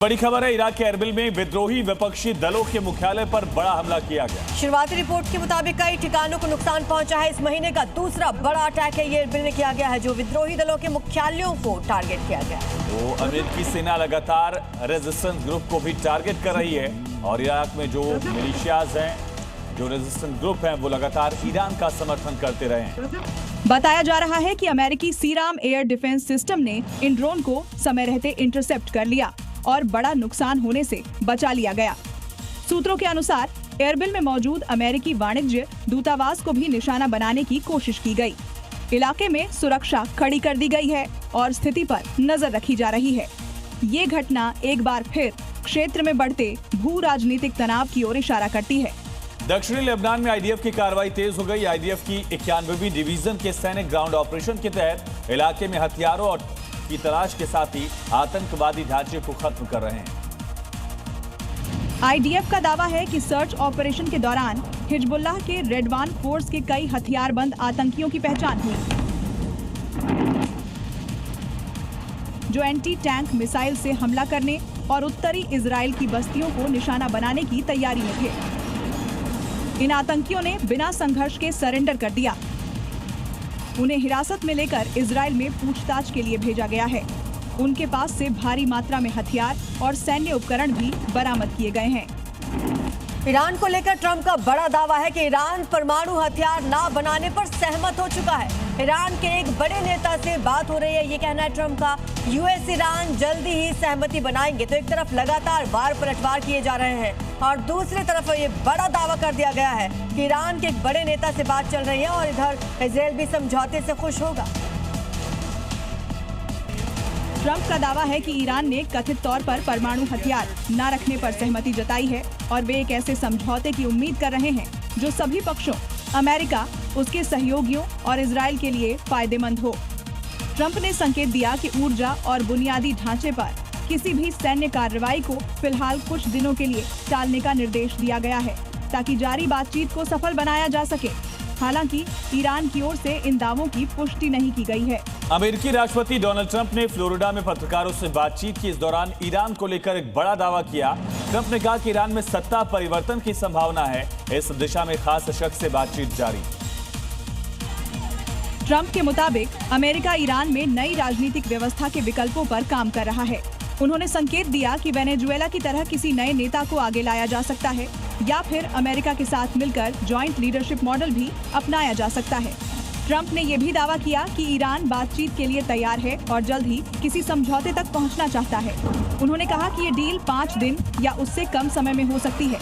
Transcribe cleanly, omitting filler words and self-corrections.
बड़ी खबर है, इराक के एरबिल में विद्रोही विपक्षी दलों के मुख्यालय पर बड़ा हमला किया गया। शुरुआती रिपोर्ट के मुताबिक कई ठिकानों को नुकसान पहुंचा है। इस महीने का दूसरा बड़ा अटैक है, ये एरबिल में किया गया है, जो विद्रोही दलों के मुख्यालयों को टारगेट किया गया। तो अमेरिकी सेना लगातार रेजिस्टेंस ग्रुप को भी टारगेट कर रही है और इराक में जो मिलिशियाज हैं, जो रेजिस्टेंस ग्रुप हैं, वो लगातार ईरान का समर्थन करते रहे हैं। बताया जा रहा है कि अमेरिकी सीराम एयर डिफेंस सिस्टम ने इन ड्रोन को समय रहते इंटरसेप्ट कर लिया और बड़ा नुकसान होने से बचा लिया गया। सूत्रों के अनुसार एरबिल में मौजूद अमेरिकी वाणिज्य दूतावास को भी निशाना बनाने की कोशिश की गई। इलाके में सुरक्षा खड़ी कर दी गई है और स्थिति पर नजर रखी जा रही है। ये घटना एक बार फिर क्षेत्र में बढ़ते भू राजनीतिक तनाव की ओर इशारा करती है। दक्षिणी लेबनान में आईडीएफ की कार्रवाई तेज हो गई। आईडीएफ की 91वीं डिवीजन के सैनिक ग्राउंड ऑपरेशन के तहत इलाके में हथियारों और की तलाश के साथ ही आतंकवादी ढांचे को खत्म कर रहे हैं। आईडीएफ का दावा है कि सर्च ऑपरेशन के दौरान हिजबुल्लाह के रेडवान फोर्स के कई हथियारबंद आतंकियों की पहचान हुई, जो एंटी टैंक मिसाइल से हमला करने और उत्तरी इजराइल की बस्तियों को निशाना बनाने की तैयारी में थे। इन आतंकियों ने बिना संघर्ष के सरेंडर कर दिया। उन्हें हिरासत में लेकर इजराइल में पूछताछ के लिए भेजा गया है। उनके पास से भारी मात्रा में हथियार और सैन्य उपकरण भी बरामद किए गए हैं। ईरान को लेकर ट्रंप का बड़ा दावा है कि ईरान परमाणु हथियार ना बनाने पर सहमत हो चुका है। ईरान के एक बड़े नेता से बात हो रही है, ये कहना है ट्रंप का। यूएस ईरान जल्दी ही सहमति बनाएंगे। तो एक तरफ लगातार वार पलटवार किए जा रहे हैं और दूसरी तरफ ये बड़ा दावा कर दिया गया है कि ईरान के एक बड़े नेता से बात चल रही है और इधर इजराइल भी समझौते से खुश होगा। ट्रंप का दावा है कि ईरान ने कथित तौर पर परमाणु हथियार न रखने पर सहमति जताई है और वे एक ऐसे समझौते की उम्मीद कर रहे हैं जो सभी पक्षों, अमेरिका, उसके सहयोगियों और इजराइल के लिए फायदेमंद हो। ट्रंप ने संकेत दिया कि ऊर्जा और बुनियादी ढांचे पर किसी भी सैन्य कार्रवाई को फिलहाल कुछ दिनों के लिए टालने का निर्देश दिया गया है, ताकि जारी बातचीत को सफल बनाया जा सके। हालांकि ईरान की ओर से इन दावों की पुष्टि नहीं की गई है। अमेरिकी राष्ट्रपति डोनाल्ड ट्रंप ने फ्लोरिडा में पत्रकारों से बातचीत की। इस दौरान ईरान को लेकर एक बड़ा दावा किया। ट्रंप ने कहा कि ईरान में सत्ता परिवर्तन की संभावना है। इस दिशा में खास शख्स से बातचीत जारी। ट्रंप के मुताबिक अमेरिका ईरान में नई राजनीतिक व्यवस्था के विकल्पों पर काम कर रहा है। उन्होंने संकेत दिया कि वेनेजुएला की तरह किसी नए नेता को आगे लाया जा सकता है या फिर अमेरिका के साथ मिलकर जॉइंट लीडरशिप मॉडल भी अपनाया जा सकता है। ट्रंप ने यह भी दावा किया कि ईरान बातचीत के लिए तैयार है और जल्द ही किसी समझौते तक पहुंचना चाहता है। उन्होंने कहा कि ये डील 5 दिन या उससे कम समय में हो सकती है।